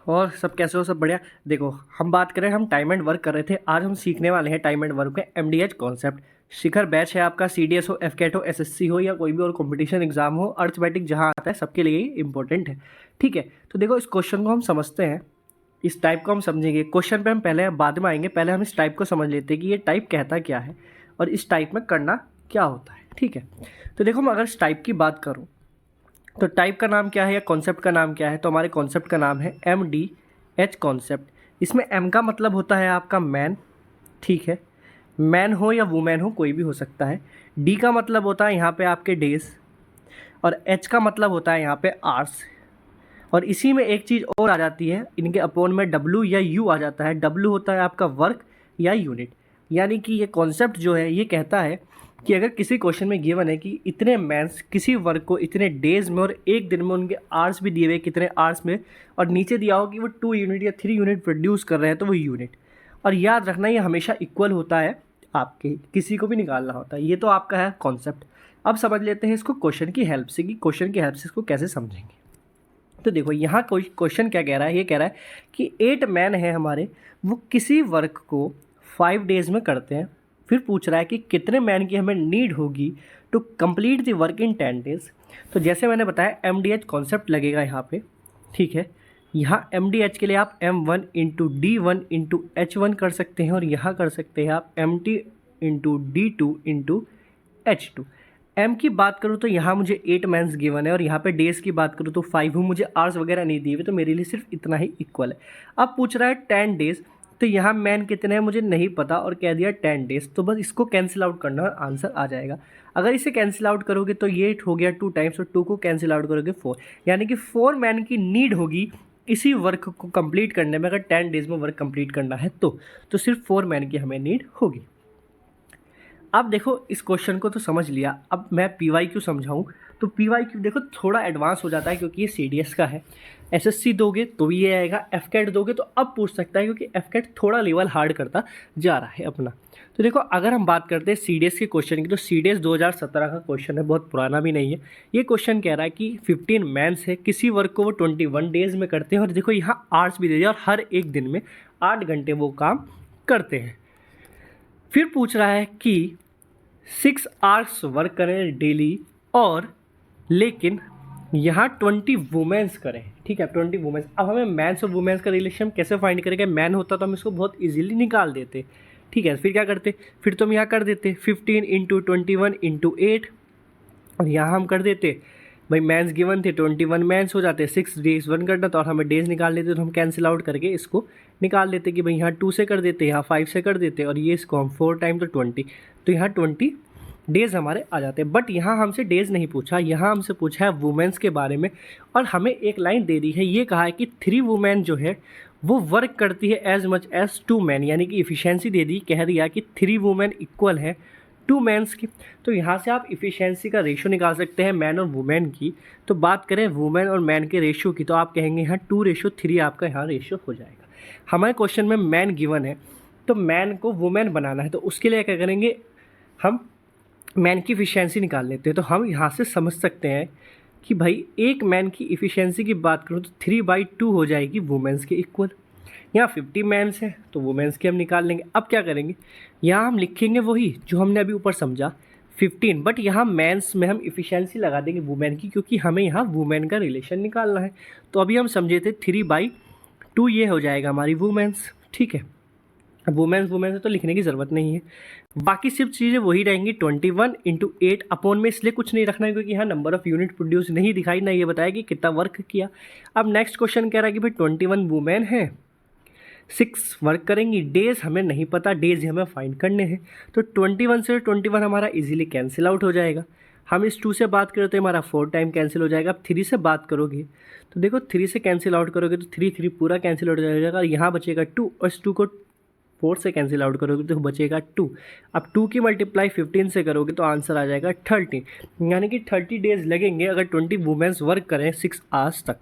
और सब कैसे हो? सब बढ़िया। देखो, हम बात करें, हम टाइम एंड वर्क कर रहे थे। आज हम सीखने वाले हैं टाइम एंड वर्क में एमडीएच कॉन्सेप्ट। शिखर बैच है आपका, सीडीएस हो, एफकेट हो, एसएससी हो या कोई भी और कंपटीशन एग्जाम हो, अर्थमेटिक जहाँ आता है सबके लिए ही इंपॉर्टेंट है। ठीक है, तो देखो इस क्वेश्चन को हम समझते हैं, इस टाइप को हम समझेंगे। क्वेश्चन पे हम पहले बाद में आएंगे, पहले हम इस टाइप को समझ लेते हैं कि ये टाइप कहता क्या है और इस टाइप में करना क्या होता है। ठीक है, तो देखो मैं अगर इस टाइप की बात करूँ तो टाइप का नाम क्या है या कॉन्सेप्ट का नाम क्या है? तो हमारे कॉन्सेप्ट का नाम है एम डी एच कॉन्सेप्ट। इसमें एम का मतलब होता है आपका मैन। ठीक है, मैन हो या वुमेन हो, कोई भी हो सकता है। डी का मतलब होता है यहाँ पे आपके डेज, और एच का मतलब होता है यहाँ पे आवर्स। और इसी में एक चीज़ और आ जाती है, इनके अपोन में डब्लू या यू आ जाता है। डब्लू होता है आपका वर्क या यूनिट। यानी कि ये कॉन्सेप्ट जो है ये कहता है कि अगर किसी क्वेश्चन में गिवन है कि इतने मैंस किसी वर्क को इतने डेज में और एक दिन में, उनके आवर्स भी दिए हुए कितने आवर्स में, और नीचे दिया हो कि वो 2 यूनिट या 3 यूनिट प्रोड्यूस कर रहे हैं, तो वो यूनिट। और याद रखना ये हमेशा इक्वल होता है, आपके किसी को भी निकालना होता है। ये तो आपका है कॉन्सेप्ट। अब समझ लेते हैं इसको क्वेश्चन की हेल्प से, कि क्वेश्चन की हेल्प से इसको कैसे समझेंगे। तो देखो यहाँ कोई क्वेश्चन क्या कह रहा है, ये कह रहा है कि 8 मैन है हमारे, वो किसी वर्क को 5 डेज में करते हैं। फिर पूछ रहा है कि कितने मैन की हमें नीड होगी to complete the work in 10 days. तो जैसे मैंने बताया एम डी एच कॉन्सेप्ट लगेगा यहाँ पे। ठीक है, यहाँ एम डी एच के लिए आप M1 इंटू D1 कर सकते हैं, और यहाँ कर सकते हैं आप MT into D2 into H2। M की बात करूँ तो यहाँ मुझे 8 मैंस गिवन है, और यहाँ पे डेज की बात करूँ तो 5 हूँ, मुझे आवर्स वगैरह नहीं दिए हुए, तो मेरे लिए सिर्फ इतना ही इक्वल है। अब पूछ रहा है 10 डेज, तो यहाँ मैन कितने हैं मुझे नहीं पता, और कह दिया 10 डेज, तो बस इसको कैंसिल आउट करना और आंसर आ जाएगा। अगर इसे कैंसिल आउट करोगे तो ये हो गया 2 टाइम्स, और 2 को कैंसिल आउट करोगे 4, यानी कि 4 मैन की नीड होगी इसी वर्क को कंप्लीट करने में। अगर 10 डेज में वर्क कंप्लीट करना है तो सिर्फ 4 मैन की हमें नीड होगी। अब देखो इस क्वेश्चन को तो समझ लिया, अब मैं पी वाई क्यू समझाऊँ। तो पी वाई क्यू देखो थोड़ा एडवांस हो जाता है, क्योंकि ये सी डी एस का है। एस एस सी दोगे तो भी ये आएगा, एफ कैट दोगे तो अब पूछ सकता है, क्योंकि एफ कैट थोड़ा लेवल हार्ड करता जा रहा है अपना। तो देखो अगर हम बात करते हैं सी डी एस के क्वेश्चन की, तो सी डी एस 2017 का क्वेश्चन है, बहुत पुराना भी नहीं है। ये क्वेश्चन कह रहा है कि 15 मैंस है, किसी वर्क को वो 21 डेज में करते हैं, और देखो यहाँ आवर्स भी दे दिया, और हर एक दिन में 8 घंटे वो काम करते हैं। फिर पूछ रहा है कि 6 आवर्स वर्क करें डेली, और लेकिन यहाँ 20 वुमेन्स करें। ठीक है, 20 वुमेन्स। अब हमें मैंस और वुमेन्स का रिलेशन कैसे फाइंड करेंगे? मैन होता तो हम इसको बहुत इजीली निकाल देते। ठीक है, फिर क्या करते, फिर तो हम यहाँ कर देते 15 इंटू 21 इंटू 8, और यहाँ हम कर देते भाई मैंस गिवन थे 21 मैंस हो जाते, 6 डेज 1 करना, तो और हमें डेज निकाल लेते, तो हम कैंसिल आउट करके इसको निकाल देते कि भाई यहाँ 2 से कर देते, यहाँ 5 से कर देते, और ये इसको हम 4 टाइम तो 20, तो यहाँ 20 डेज़ हमारे आ जाते हैं। बट यहाँ हमसे डेज़ नहीं पूछा, यहाँ हमसे पूछा है वुमेन्स के बारे में, और हमें एक लाइन दे दी है, ये कहा है कि 3 वुमेन जो है वो वर्क करती है एज मच एज 2 मैन, यानी कि इफ़िशेंसी दे दी, कह दिया कि 3 वुमेन इक्वल है 2 मैंस की। तो यहाँ से आप इफ़िशेंसी का रेशो निकाल सकते हैं मैन और वुमेन की। तो बात करें वुमेन और मैन के रेशो की, तो आप कहेंगे यहाँ 2:3 आपका यहाँ रेशो हो जाएगा। हमारे क्वेश्चन में मैन गिवन है, तो मैन को वुमेन बनाना है, तो उसके लिए क्या करेंगे, हम मैन की इफ़िशेंसी निकाल लेते हैं। तो हम यहाँ से समझ सकते हैं कि भाई एक मैन की इफ़िशेंसी की बात करूँ तो 3/2 हो जाएगी वुमेन्स के इक्वल। यहाँ 50 मैंस है तो वुमेन्स के हम निकाल लेंगे। अब क्या करेंगे, यहाँ हम लिखेंगे वही जो हमने अभी ऊपर समझा 15, बट यहाँ मैंस में हम इफ़िशेंसी लगा देंगे वुमेन की, क्योंकि हमें यहाँ वुमेन का रिलेशन निकालना है। तो अभी हम समझे थे 3/2 ये हो जाएगा हमारी वुमेन्स। ठीक है, अब वुमेन्स तो लिखने की ज़रूरत नहीं है, बाकी सिर्फ चीज़ें वही रहेंगी। 21 इंटू 8 अपोन में इसलिए कुछ नहीं रखना है, क्योंकि यहाँ नंबर ऑफ़ यूनिट प्रोड्यूस नहीं दिखाई, ना ये बताया कि कितना वर्क किया। अब नेक्स्ट क्वेश्चन कह रहा है कि भाई 21 वुमेन है, 6 वर्क करेंगी, डेज हमें नहीं पता, डेज हमें फाइंड करने हैं। तो 21 से 21 हमारा इजीली कैंसिल आउट हो जाएगा। हम इस 2 से बात करें तो हमारा 4 टाइम कैंसिल हो जाएगा। अब 3 से बात करोगे तो देखो 3 से कैंसिल आउट करोगे तो 3 पूरा कैंसिल आउट हो जाएगा, यहाँ बचेगा 2, और इस 2 को 4 से कैंसिल आउट करोगे तो बचेगा 2। अब 2 की मल्टीप्लाई 15 से करोगे तो आंसर आ जाएगा 30, यानी कि 30 डेज लगेंगे अगर 20 वुमेन्स वर्क करें 6 आवर्स तक,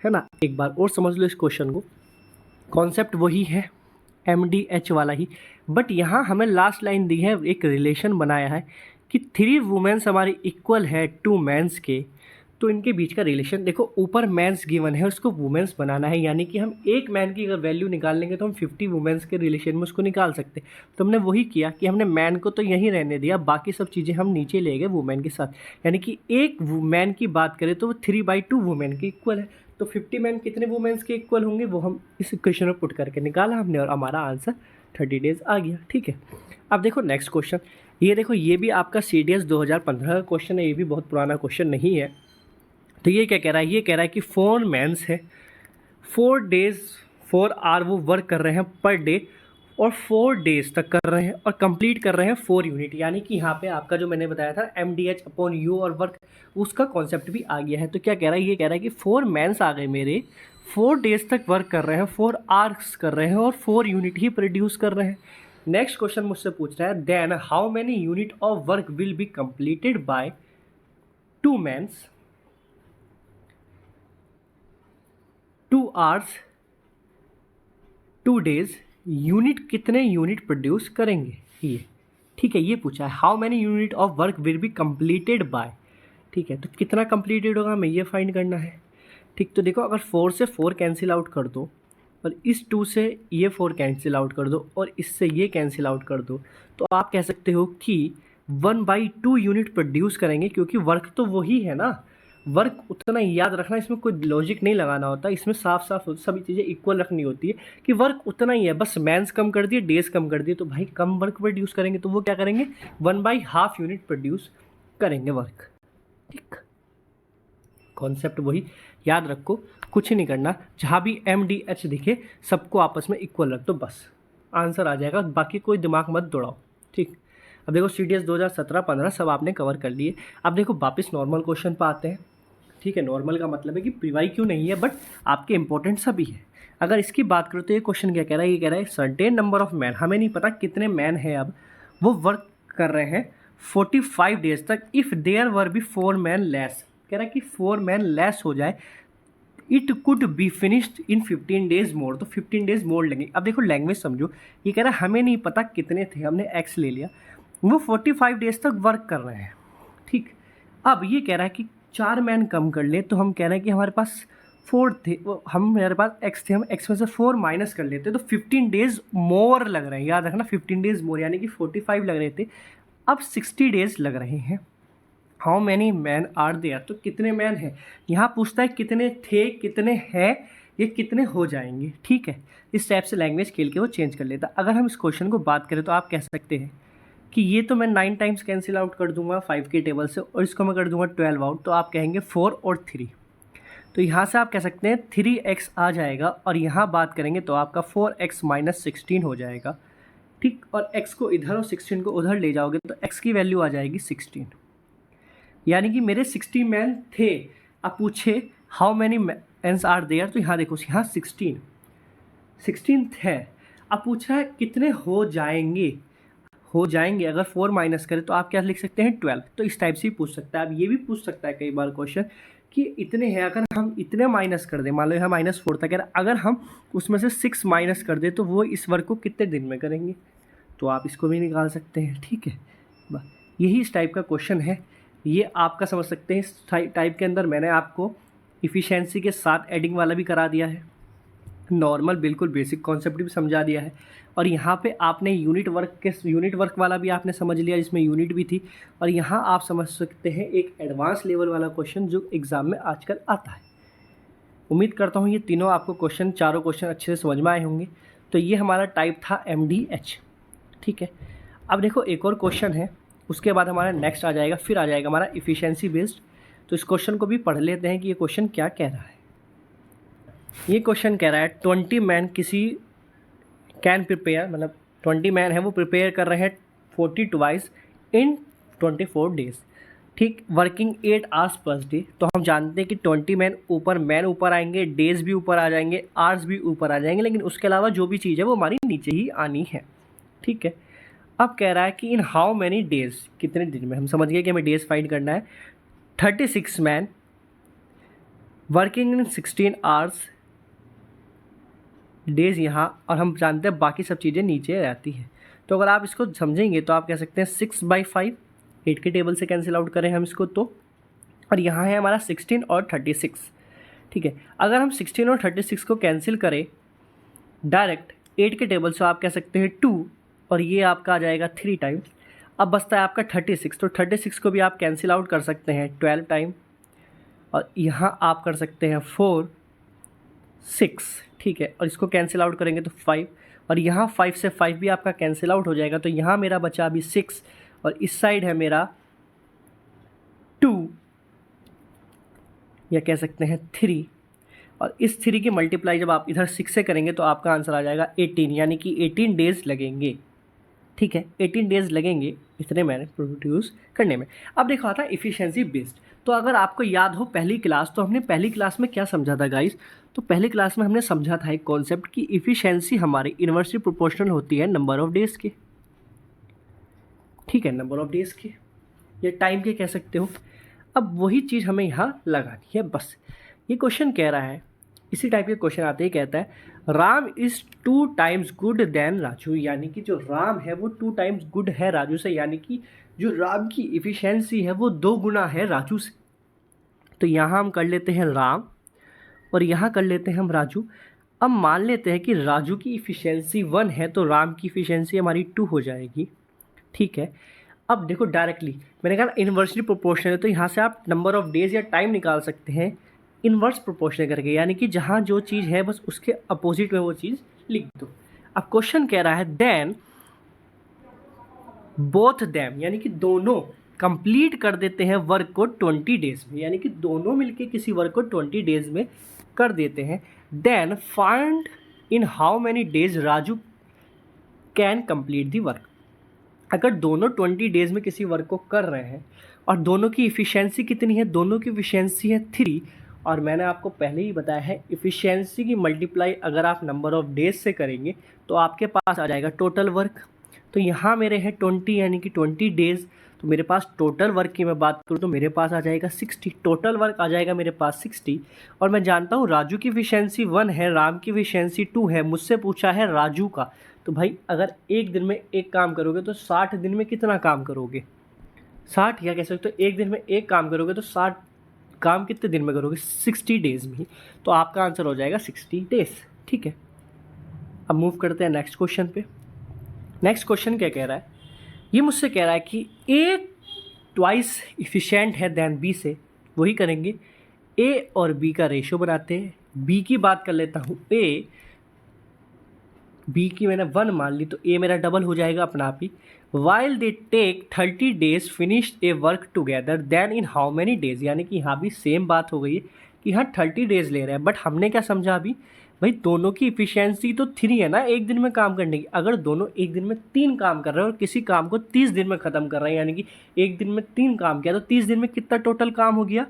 है ना। एक बार और समझ लो इस क्वेश्चन को, कॉन्सेप्ट वही है MDH वाला ही, बट यहाँ हमें लास्ट लाइन दी है, एक रिलेशन बनाया है कि 3 वुमेन्स हमारी इक्वल है 2 मैंस के, तो इनके बीच का रिलेशन देखो, ऊपर मैंस गिवन है, उसको वुमेन्स बनाना है, यानी कि हम एक मैन की अगर वैल्यू निकाल लेंगे तो हम 50 वुमेन्स के रिलेशन में उसको निकाल सकते। तो हमने वही किया कि हमने मैन को तो यहीं रहने दिया, बाकी सब चीज़ें हम नीचे ले गए वुमेन के साथ, यानी कि एक मैन की बात करें तो वो 3/2 वुमेन के इक्वल है। तो 50 मैन कितने वुमेन्स के इक्वल होंगे वो हम इस इक्वेशन में पुट करके निकाला हमने, और हमारा आंसर 30 डेज आ गया। ठीक है, अब देखो नेक्स्ट क्वेश्चन, ये देखो ये भी आपका CDS 2015 का क्वेश्चन है, ये भी बहुत पुराना क्वेश्चन नहीं है। तो ये क्या कह रहा है, ये कह रहा है कि 4 मैंस है, 4 डेज 4 आवर वो वर्क कर रहे हैं पर डे, और 4 डेज तक कर रहे हैं और कंप्लीट कर रहे हैं 4 यूनिट, यानी कि यहाँ पे आपका जो मैंने बताया था MDH/U और वर्क, उसका कॉन्सेप्ट भी आ गया है। तो क्या कह रहा है, ये कह रहा है कि 4 मैंस आ गए मेरे, 4 डेज तक वर्क कर रहे हैं, 4 आवर्स कर रहे हैं और 4 यूनिट ही प्रोड्यूस कर रहे हैं। नेक्स्ट क्वेश्चन मुझसे पूछ रहा है, then how many unit of work will be completed by 2 mans 2 hours 2 days, unit कितने यूनिट प्रोड्यूस करेंगे ये। ठीक है, ये पूछा है how many unit of work will be completed by. ठीक है, तो कितना कंप्लीटेड होगा हमें ये फाइंड करना है। ठीक, तो देखो अगर 4 से 4 कैंसिल आउट कर दो, और इस 2 से ये 4 कैंसिल आउट कर दो, और इससे ये कैंसिल आउट कर दो, तो आप कह सकते हो कि 1/2 यूनिट प्रोड्यूस करेंगे, क्योंकि वर्क तो वही है ना, वर्क उतना ही याद रखना, इसमें कोई लॉजिक नहीं लगाना होता, इसमें साफ साफ सभी चीज़ें इक्वल रखनी होती है कि वर्क उतना ही है, बस मैंस कम कर दिए, डेज कम कर दिए, तो भाई कम वर्क प्रोड्यूस करेंगे, तो वो क्या करेंगे 1/2 यूनिट प्रोड्यूस करेंगे वर्क। ठीक, कॉन्सेप्ट वही याद रखो, कुछ नहीं करना, जहाँ भी MDH दिखे सबको आपस में इक्वल रख दो, बस आंसर आ जाएगा, बाकी कोई दिमाग मत दौड़ाओ। ठीक, अब देखो CDS 2017-15 सब आपने कवर कर लिए। अब देखो वापस नॉर्मल क्वेश्चन पर आते हैं। ठीक है, नॉर्मल का मतलब है कि PYQ नहीं है, बट आपके इंपॉर्टेंट सभी है। अगर इसकी बात करो तो ये क्वेश्चन क्या कह रहा है, ये कह रहा है सर्टेन नंबर ऑफ मैन, हमें नहीं पता कितने मैन है, अब वो वर्क कर रहे हैं 45 डेज तक, if there were be 4 man less, कह रहा है कि 4 मैन लेस हो जाए, it could be finished in 15 days more, तो 15 डेज मोर लेंगे। अब देखो लैंग्वेज समझो, ये कह रहा है हमें नहीं पता कितने थे, हमने एक्स ले लिया, वो 45 डेज तक वर्क कर रहे हैं। ठीक, अब ये कह रहा है कि 4 मैन कम कर ले, तो हम कह रहे हैं कि हमारे पास 4 थे, वो हम मेरे पास एक्स थे, हम एक्स में से 4 माइनस कर लेते, तो 15 डेज मोर लग रहे हैं, याद रखना 15 डेज मोर, यानी कि 45 लग रहे थे, अब 60 डेज लग रहे हैं। How many man are there, तो कितने मैन हैं, यहाँ पूछता है कितने थे कितने हैं, ये कितने हो जाएंगे। ठीक है, इस टाइप से लैंग्वेज खेल के वो चेंज कर लेता। अगर हम इस क्वेश्चन को बात करें तो आप कह सकते हैं कि ये तो मैं 9 टाइम्स कैंसिल आउट कर दूंगा 5 के टेबल से, और इसको मैं कर दूंगा 12 आउट, तो आप कहेंगे 4 और 3, तो यहाँ से आप कह सकते हैं 3x आ जाएगा, और यहाँ बात करेंगे तो आपका 4x - 16 हो जाएगा। ठीक, और x को इधर और 16 को उधर ले जाओगे तो x की वैल्यू आ जाएगी 16, यानी कि मेरे 60 मैन थे। अब पूछे how many mans are there, तो यहाँ देखो यहाँ 16 है, अब पूछ रहा है कितने हो जाएंगे, अगर 4 माइनस करें तो आप क्या लिख सकते हैं 12, तो इस टाइप से ही पूछ सकता है। अब ये भी पूछ सकता है कई बार क्वेश्चन कि इतने हैं, अगर हम इतने माइनस कर दें, मान लो यहाँ -4 था, कह रहा अगर हम उसमें से 6 माइनस कर दें तो वो इस वर्क को कितने दिन में करेंगे, तो आप इसको भी निकाल सकते हैं। ठीक है, यही इस टाइप का क्वेश्चन है, ये आपका समझ सकते हैं। इस टाइप के अंदर मैंने आपको इफ़िशेंसी के साथ एडिंग वाला भी करा दिया है, नॉर्मल बिल्कुल बेसिक कॉन्सेप्ट भी समझा दिया है, और यहाँ पे आपने यूनिट वर्क वाला भी आपने समझ लिया जिसमें यूनिट भी थी, और यहाँ आप समझ सकते हैं एक एडवांस लेवल वाला क्वेश्चन जो एग्ज़ाम में आजकल आता है। उम्मीद करता हूँ ये तीनों आपको चारों क्वेश्चन अच्छे से समझ में आए होंगे। तो ये हमारा टाइप था MDH। ठीक है, अब देखो एक और क्वेश्चन है, उसके बाद हमारा नेक्स्ट आ जाएगा, फिर आ जाएगा हमारा इफ़िशेंसी बेस्ड। तो इस क्वेश्चन को भी पढ़ लेते हैं कि ये क्वेश्चन क्या कह रहा है। ये क्वेश्चन कह रहा है 20 मैन किसी कैन प्रिपेयर, मतलब 20 मैन है वो प्रिपेयर कर रहे हैं 40 ट्वाइस इन 24 डेज। ठीक, वर्किंग 8 आवर्स पर डे, तो हम जानते हैं कि 20 मैन ऊपर आएंगे, डेज भी ऊपर आ जाएंगे, आवर्स भी ऊपर आ जाएंगे, लेकिन उसके अलावा जो भी चीज़ है वो हमारी नीचे ही आनी है। ठीक है, अब कह रहा है कि इन हाउ मैनी डेज, कितने दिन में, हम समझ गए कि हमें डेज फाइंड करना है। 36 man working in 16 hours days यहाँ, और हम जानते हैं बाकी सब चीज़ें नीचे रहती हैं। तो अगर आप इसको समझेंगे तो आप कह सकते हैं 6/5, 8 के टेबल से कैंसिल आउट करें हम इसको तो, और यहाँ है हमारा 16 और 36, ठीक है। अगर हम 16 और 36 को कैंसिल करें डायरेक्ट 8 के टेबल से, आप कह सकते हैं 2, और ये आपका आ जाएगा 3 टाइम्स। अब बचता है आपका 36, तो 36 को भी आप कैंसिल आउट कर सकते हैं 12 टाइम, और यहाँ आप कर सकते हैं 4 6, ठीक है, और इसको कैंसिल आउट करेंगे तो 5, और यहाँ 5 से 5 भी आपका कैंसिल आउट हो जाएगा, तो यहाँ मेरा बचा अभी 6, और इस साइड है मेरा 2, या कह सकते हैं 3, और इस 3 की मल्टीप्लाई जब आप इधर 6 से करेंगे तो आपका आंसर आ जाएगा 18, यानी कि 18 डेज़ लगेंगे, ठीक है। 18 डेज़ लगेंगे इतने मैंने प्रोड्यूस करने में। अब देखो आता है इफ़िशियंसी बेस्ड। तो अगर आपको याद हो पहली क्लास, तो हमने पहली क्लास में क्या समझा था गाइस? तो पहली क्लास में हमने समझा था एक कॉन्सेप्ट कि इफ़िशियंसी हमारी इन्वर्सली प्रोपोर्शनल होती है नंबर ऑफ डेज़ के, ठीक है, नंबर ऑफ डेज़ के या टाइम के कह सकते हो। अब वही चीज़ हमें यहाँ लगानी है बस। ये क्वेश्चन कह रहा है, इसी टाइप के क्वेश्चन आते ही कहता है Ram is 2 times good than Raju, यानी कि जो राम है वो 2 टाइम्स गुड है राजू से, यानी कि जो राम की इफ़िशियंसी है वो 2 गुना है राजू से। तो यहाँ हम कर लेते हैं राम और यहाँ कर लेते हैं हम राजू। अब मान लेते हैं कि राजू की इफ़िशियंसी 1 है तो राम की इफ़िशियंसी हमारी 2 हो जाएगी, ठीक है। अब देखो डायरेक्टली मैंने कहा इन्वर्सली प्रोपोर्शनल है, तो यहाँ से आप नंबर ऑफ डेज या टाइम निकाल सकते हैं इन्वर्स प्रोपोर्शनल करके, यानी कि जहाँ जो चीज़ है बस उसके अपोजिट में वो चीज़ लिख दो। अब क्वेश्चन कह रहा है देन बोथ देम, यानी कि दोनों कंप्लीट कर देते हैं वर्क को 20 डेज में, यानी कि दोनों मिलके किसी वर्क को 20 डेज में कर देते हैं। Then find in how many days Raju can complete the work. अगर दोनों 20 डेज़ में किसी वर्क को कर रहे हैं और दोनों की इफ़िशियंसी कितनी है, दोनों की इफ़िशियंसी है 3, और मैंने आपको पहले ही बताया है इफ़िशियंसी की मल्टीप्लाई अगर आप नंबर ऑफ़ डेज से करेंगे तो आपके पास आ जाएगा टोटल वर्क। तो यहाँ मेरे हैं 20, यानी कि 20 डेज़, तो मेरे पास टोटल वर्क की मैं बात करूँ तो मेरे पास आ जाएगा 60, टोटल वर्क आ जाएगा मेरे पास 60। और मैं जानता हूँ राजू की इफ़िशियंसी 1 है, राम की इफ़िशियंसी 2 है, मुझसे पूछा है राजू का। तो भाई अगर एक दिन में एक काम करोगे तो 60 दिन में कितना काम करोगे? 60, या कह सकते हो एक दिन में एक काम करोगे तो 60 काम कितने दिन में करोगे? 60 डेज़ में ही। तो आपका आंसर हो जाएगा 60 डेज़, ठीक है। अब मूव करते हैं नेक्स्ट क्वेश्चन पे। नेक्स्ट क्वेश्चन क्या कह रहा है? ये मुझसे कह रहा है कि ए ट्वाइस इफिशिएंट है देन बी से, वही करेंगे। ए और बी का रेशियो बनाते हैं। बी की बात कर लेता हूँ, ए बी की मैंने 1 मान ली तो ए मेरा डबल हो जाएगा अपना आप ही। While they take 30 days finish a work together then in how many days, यानी कि यहाँ भी सेम बात हो गई है कि हाँ 30 डेज ले रहे हैं, बट हमने क्या समझा अभी? भाई दोनों की इफिशियंसी तो 3 है ना एक दिन में काम करने की। अगर दोनों एक दिन में 3 काम कर रहे हैं और किसी काम को 30 दिन में ख़त्म कर रहे हैं, यानी कि एक दिन में 3 काम किया तो 30 दिन में कितना टोटल काम हो गया?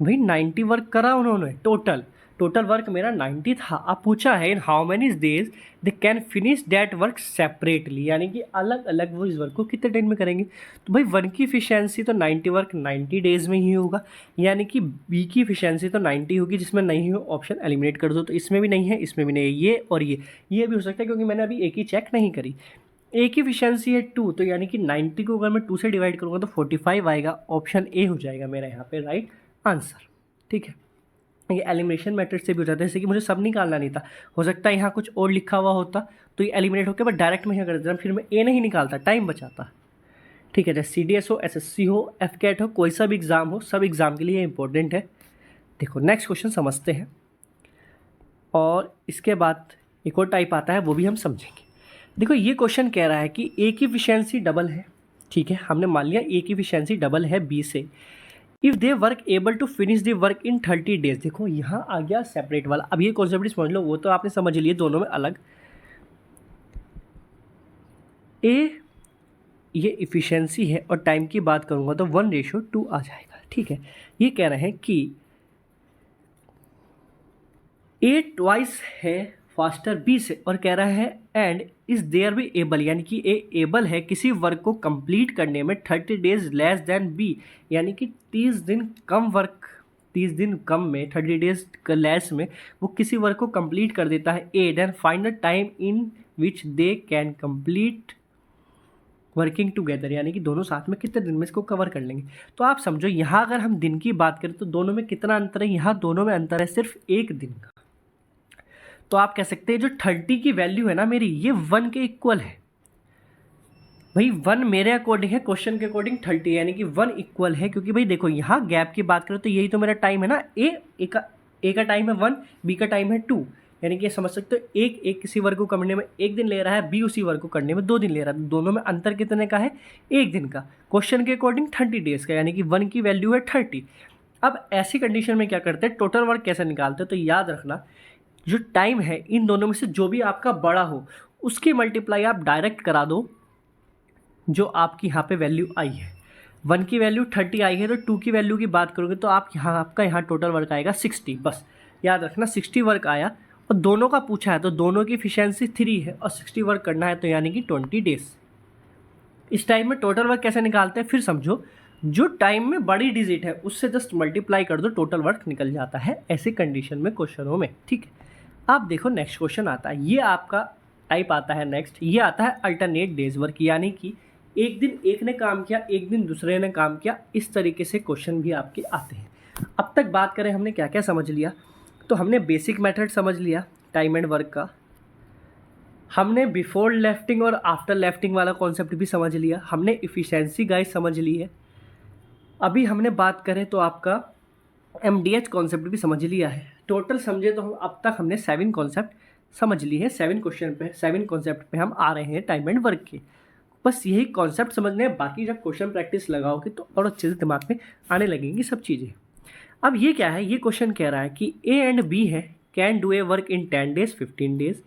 भाई 90 वर्क करा उन्होंने टोटल। टोटल वर्क मेरा 90 था। अब पूछा है इन how many days they can finish that work separately, यानी कि अलग अलग वो इस वर्क को कितने टाइम में करेंगे। तो भाई 1 की इफिशियंसी तो 90 वर्क 90 डेज में ही होगा, यानी कि बी की इफिशियंसी तो 90 होगी, जिसमें नहीं हो ऑप्शन एलिमिनेट कर दो। तो इसमें भी नहीं है, इसमें भी नहीं है, ये और ये भी हो सकता है क्योंकि मैंने अभी एक ही चेक नहीं करी। ए की इफिशियंसी है 2, तो यानी कि 90 को अगर मैं 2 से डिवाइड करूँगा तो 45 आएगा। ऑप्शन ए हो जाएगा मेरा यहाँ पे राइट आंसर, ठीक है। ये एलिमिनेशन मेथड से भी हो जाता है, जैसे कि मुझे सब निकालना नहीं था, हो सकता है यहाँ कुछ और लिखा हुआ होता तो ये एलिमिनेट होकर बट डायरेक्ट में यहाँ कर देता, फिर मैं ए नहीं निकालता, टाइम बचाता, ठीक है। जैसे CDS हो, SSC हो, FCAT हो, कोई सा भी एग्ज़ाम हो, सब एग्ज़ाम के लिए इंपॉर्टेंट है। देखो नेक्स्ट क्वेश्चन समझते हैं और इसके बाद एक और टाइप आता है वो भी हम समझेंगे। देखो ये क्वेश्चन कह रहा है कि ए की इफिशियंसी डबल है, ठीक है, हमने मान लिया ए की इफिशियंसी डबल है बी से। If they work able to finish the work in 30 days, देखो यहाँ आ गया सेपरेट वाला। अब ये कॉन्सेप्ट समझ लो, वो तो आपने समझ लिए दोनों में अलग। ए ये इफ़िशियंसी है और टाइम की बात करूँगा तो 1:2 आ जाएगा, ठीक है। ये कह रहे हैं कि ए ट्वाइस है फास्टर बी से और कह रहा है and is there B able, यानी कि ए एबल है किसी वर्क को कंप्लीट करने में 30 डेज लेस देन बी, यानी कि 30 दिन कम वर्क, 30 दिन कम में 30 डेज लेस में वो किसी वर्क को कंप्लीट कर देता है A. Then find the time in which they can complete working together, यानी कि दोनों साथ में कितने दिन में इसको कवर कर लेंगे। तो आप समझो यहाँ अगर हम दिन की बात करें तो दोनों में कितना अंतर है, यहाँ दोनों में अंतर है सिर्फ एक दिन का। तो आप कह सकते हैं जो 30 की वैल्यू है ना मेरी, ये 1 के इक्वल है। भाई 1 मेरे अकॉर्डिंग है, क्वेश्चन के अकॉर्डिंग 30, यानी कि 1 इक्वल है, क्योंकि भाई देखो यहाँ गैप की बात करें तो यही तो मेरा टाइम है ना, ए का टाइम है 1, बी का टाइम है 2, यानी कि ये समझ सकते हो एक किसी वर्ग को करने में 1 दिन ले रहा है, बी उसी वर्ग को करने में 2 दिन ले रहा है, दोनों में अंतर कितने का है, 1 दिन का। क्वेश्चन के अकॉर्डिंग 30 डेज का, यानी कि 1 की वैल्यू है 30। अब ऐसी कंडीशन में क्या करते हैं, टोटल वर्क कैसे निकालते हैं, तो याद रखना जो टाइम है इन दोनों में से जो भी आपका बड़ा हो उसकी मल्टीप्लाई आप डायरेक्ट करा दो जो आपकी यहाँ पे वैल्यू आई है। 1 की वैल्यू 30 आई है तो 2 की वैल्यू की बात करोगे तो आपका यहाँ टोटल वर्क आएगा 60। बस याद रखना 60 वर्क आया, और दोनों का पूछा है तो दोनों की एफिशिएंसी 3 है और 60 वर्क करना है, तो यानी कि 20 डेज। इस टाइम में टोटल वर्क कैसे निकालते हैं, फिर समझो जो टाइम में बड़ी डिजिट है उससे जस्ट मल्टीप्लाई कर दो, टोटल वर्क निकल जाता है ऐसे कंडीशन में क्वेश्चनों में। ठीक है, आप देखो नेक्स्ट क्वेश्चन आता है, ये आपका टाइप आता है नेक्स्ट, ये आता है अल्टरनेट डेज वर्क, यानी कि एक दिन एक ने काम किया, एक दिन दूसरे ने काम किया, इस तरीके से क्वेश्चन भी आपके आते हैं। अब तक बात करें हमने क्या क्या समझ लिया, तो हमने बेसिक मेथड समझ लिया टाइम एंड वर्क का, हमने बिफोर लेफ्टिंग और आफ्टर लेफ्टिंग वाला कॉन्सेप्ट भी समझ लिया, हमने इफ़िशेंसी गाइस समझ ली है। अभी हमने बात करें तो आपका MDH कॉन्सेप्ट भी समझ लिया है। टोटल समझे तो हम अब तक हमने 7 कॉन्सेप्ट समझ लिए हैं, 7 क्वेश्चन पे 7 कॉन्सेप्ट पे हम आ रहे हैं टाइम एंड वर्क के। बस यही कॉन्सेप्ट समझने हैं, बाकी जब क्वेश्चन प्रैक्टिस लगाओगे तो और अच्छे से दिमाग में आने लगेंगी सब चीज़ें। अब ये क्या है, ये क्वेश्चन कह रहा है कि A एंड B है, can do a work in 10 days 15 days,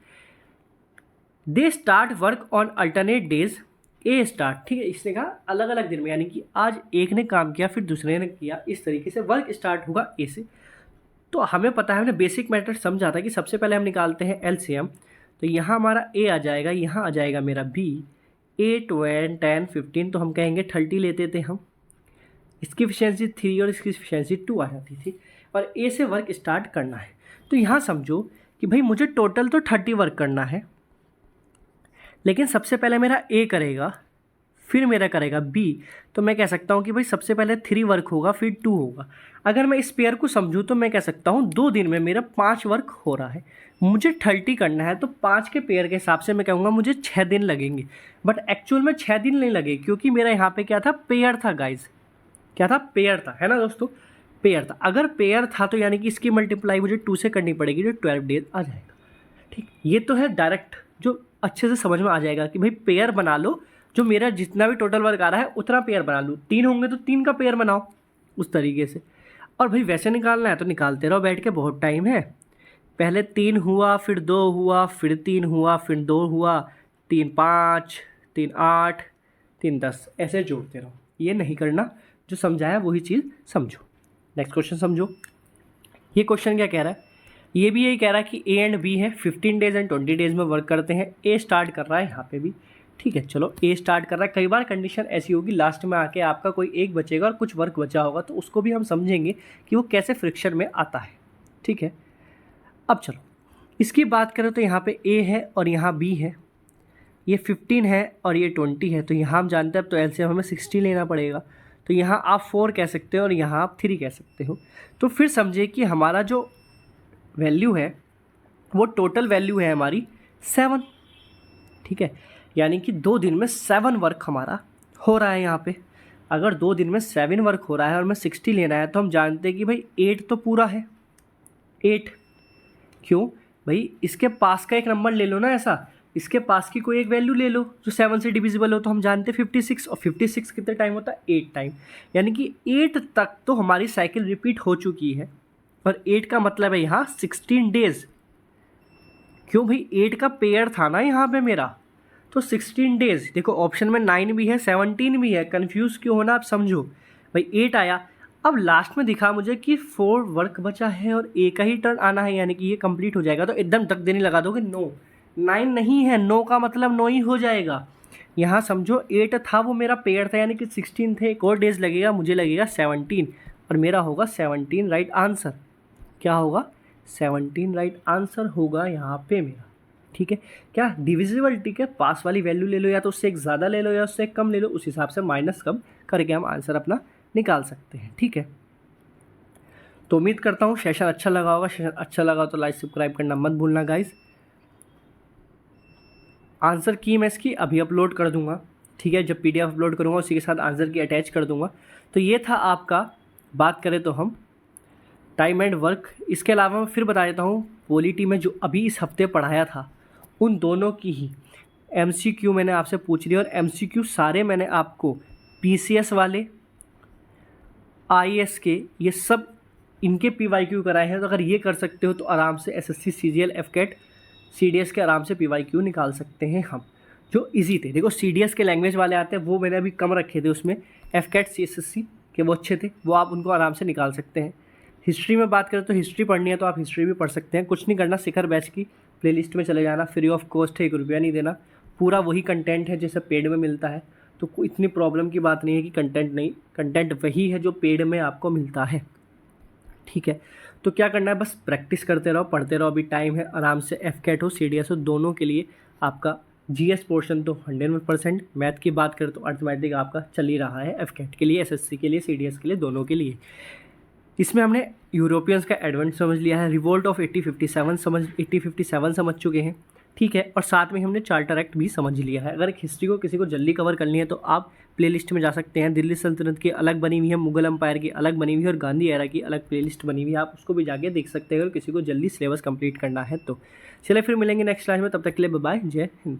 they start work on alternate days, A start. ठीक है, इसने कहा अलग अलग दिन में, यानी कि आज एक ने काम किया फिर दूसरे ने किया, इस तरीके से वर्क स्टार्ट होगा ए से। तो हमें पता है, हमने बेसिक मेथड समझा था कि सबसे पहले हम निकालते हैं LCM, तो यहाँ हमारा A आ जाएगा, यहाँ आ जाएगा मेरा B, 8 10 15, तो हम कहेंगे 30 लेते थे हम, इसकी एफिशिएंसी 3 और इसकी एफिशिएंसी 2 आ जाती थी, और A से वर्क स्टार्ट करना है। तो यहाँ समझो कि भाई मुझे टोटल तो 30 वर्क करना है, लेकिन सबसे पहले मेरा A करेगा, फिर मेरा करेगा B, तो मैं कह सकता हूँ कि भाई सबसे पहले 3 वर्क होगा फिर 2 होगा। अगर मैं इस पेयर को समझूँ तो मैं कह सकता हूँ 2 दिन में मेरा 5 वर्क हो रहा है, मुझे 30 करना है, तो 5 के पेयर के हिसाब से मैं कहूँगा मुझे 6 दिन लगेंगे, बट एक्चुअल में 6 दिन नहीं लगे, क्योंकि मेरा यहाँ पे क्या था, पेयर था गाइज, क्या था, पेयर था, है ना दोस्तों, पेयर था। अगर पेयर था तो यानी कि इसकी मल्टीप्लाई मुझे 2 से करनी पड़ेगी, जो 12 डेज आ जाएगा। ठीक, ये तो है डायरेक्ट जो अच्छे से समझ में आ जाएगा कि भाई पेयर बना लो, जो मेरा जितना भी टोटल वर्क आ रहा है उतना पेयर बना लूँ, 3 होंगे तो 3 का पेयर बनाओ उस तरीके से। और भाई वैसे निकालना है तो निकालते रहो बैठ के, बहुत टाइम है, पहले 3 हुआ फिर 2 हुआ फिर 3 हुआ फिर 2 हुआ, 3 5 3 8 3 10, ऐसे जोड़ते रहो, ये नहीं करना, जो समझाया वही चीज़ समझो। नेक्स्ट क्वेश्चन समझो, ये क्वेश्चन क्या कह रहा है, ये भी यही कह रहा है कि A एंड B है, 15 डेज एंड 20 डेज में वर्क करते हैं, A स्टार्ट कर रहा है यहाँ पे भी। ठीक है, चलो A स्टार्ट कर रहा है, कई बार कंडीशन ऐसी होगी लास्ट में आके आपका कोई एक बचेगा और कुछ वर्क बचा होगा, तो उसको भी हम समझेंगे कि वो कैसे फ्रिक्शन में आता है। ठीक है, अब चलो इसकी बात करें तो यहाँ पे A है और यहाँ B है, ये 15 है और ये 20 है, तो यहाँ हम जानते हैं अब तो LCM हमें 60 लेना पड़ेगा, तो यहाँ आप 4 कह सकते हो और यहाँ आप 3 कह सकते हो। तो फिर समझिए कि हमारा जो वैल्यू है वो टोटल वैल्यू है हमारी 7। ठीक है, यानी कि 2 दिन में 7 वर्क हमारा हो रहा है यहाँ पे। अगर 2 दिन में 7 वर्क हो रहा है और मैं 60 लेना है, तो हम जानते हैं कि भाई 8 तो पूरा है, 8 क्यों भाई, इसके पास का एक नंबर ले लो ना, ऐसा इसके पास की कोई एक वैल्यू ले लो जो 7 से डिविजिबल हो, तो हम जानते हैं 56, और 56 कितने टाइम होता है, 8 टाइम, यानी कि 8 तक तो हमारी साइकिल रिपीट हो चुकी है, और 8 का मतलब है यहाँ 16 डेज, क्यों भाई 8 का पेयर था ना यहाँ पे मेरा, तो 16 डेज। देखो ऑप्शन में 9 भी है 17 भी है, कंफ्यूज क्यों होना, आप समझो भाई 8 आया, अब लास्ट में दिखा मुझे कि 4 वर्क बचा है और A का ही टर्न आना है, यानी कि ये कंप्लीट हो जाएगा, तो एकदम तक देने लगा दोगे, नो 9 नहीं है, 9 का मतलब 9 ही हो जाएगा। यहाँ समझो 8 था वो मेरा पेयर था, यानी कि 16 थे, एक और डेज लगेगा, मुझे लगेगा 17, और मेरा होगा 17 राइट आंसर। क्या होगा, 17 राइट आंसर होगा यहाँ पे मेरा। ठीक है। क्या डिविजिबल, ठीक है, पास वाली वैल्यू ले लो, या तो उससे एक ज़्यादा ले लो या उससे एक कम ले लो, उस हिसाब से माइनस कम करके हम आंसर अपना निकाल सकते हैं, ठीक है। तो उम्मीद करता हूँ सेशन अच्छा लगा होगा। सेशन अच्छा लगा तो लाइक सब्सक्राइब करना मत भूलना गाइज। आंसर की मैं इसकी अभी अपलोड कर दूंगा, ठीक है, जब PDF अपलोड करूँगा उसी के साथ आंसर की अटैच कर दूंगा। तो ये था आपका, बात करें तो हम टाइम एंड वर्क। इसके अलावा मैं फिर बता देता हूँ, पॉलिटी में जो अभी इस हफ्ते पढ़ाया था उन दोनों की ही MCQ मैंने आपसे पूछ लिया, और MCQ सारे मैंने आपको PCS वाले, IAS के, ये सब इनके PYQ कराए हैं। तो अगर ये कर सकते हो तो आराम से SSC CGL FCAT CDS के आराम से PYQ निकाल सकते हैं हम, जो इजी थे। देखो CDS के लैंग्वेज वाले आते हैं, वो मैंने अभी कम रखे थे उसमें, FCAT CSSC के वो अच्छे थे, वो आप उनको आराम से निकाल सकते हैं। हिस्ट्री में बात करें तो हिस्ट्री पढ़नी है तो आप हिस्ट्री भी पढ़ सकते हैं। कुछ नहीं करना, शिखर बैच की प्लेलिस्ट में चले जाना, फ्री ऑफ कॉस्ट है, 1 रुपया नहीं देना, पूरा वही कंटेंट है जैसे पेड में मिलता है। तो कोई इतनी प्रॉब्लम की बात नहीं है कि कंटेंट नहीं, कंटेंट वही है जो पेड में आपको मिलता है, ठीक है। तो क्या करना है, बस प्रैक्टिस करते रहो, पढ़ते रहो, अभी टाइम है, आराम से FCAT हो CDS हो दोनों के लिए आपका GS पोर्शन तो 100%, मैथ की बात करें तो अर्थमेटिक आपका चल ही रहा है FCAT के लिए, SSC के लिए, CDS के लिए, दोनों के लिए। इसमें हमने यूरोपियंस का एडवेंट समझ लिया है, रिवोल्ट ऑफ 1857 समझ चुके हैं, ठीक है, और साथ में हमने चार्टर एक्ट भी समझ लिया है। अगर एक हिस्ट्री को किसी को जल्दी कवर करनी है तो आप प्लेलिस्ट में जा सकते हैं, दिल्ली सल्तनत की अलग बनी हुई है, मुगल एम्पायर की अलग बनी हुई है, और गांधी एरा की अलग प्लेलिस्ट बनी हुई है, आप उसको भी जाके देख सकते हैं अगर किसी को जल्दी सिलेबस कंप्लीट करना है तो। चलिए फिर मिलेंगे नेक्स्ट क्लास में, तब तक के लिए बाय बाय, जय हिंद।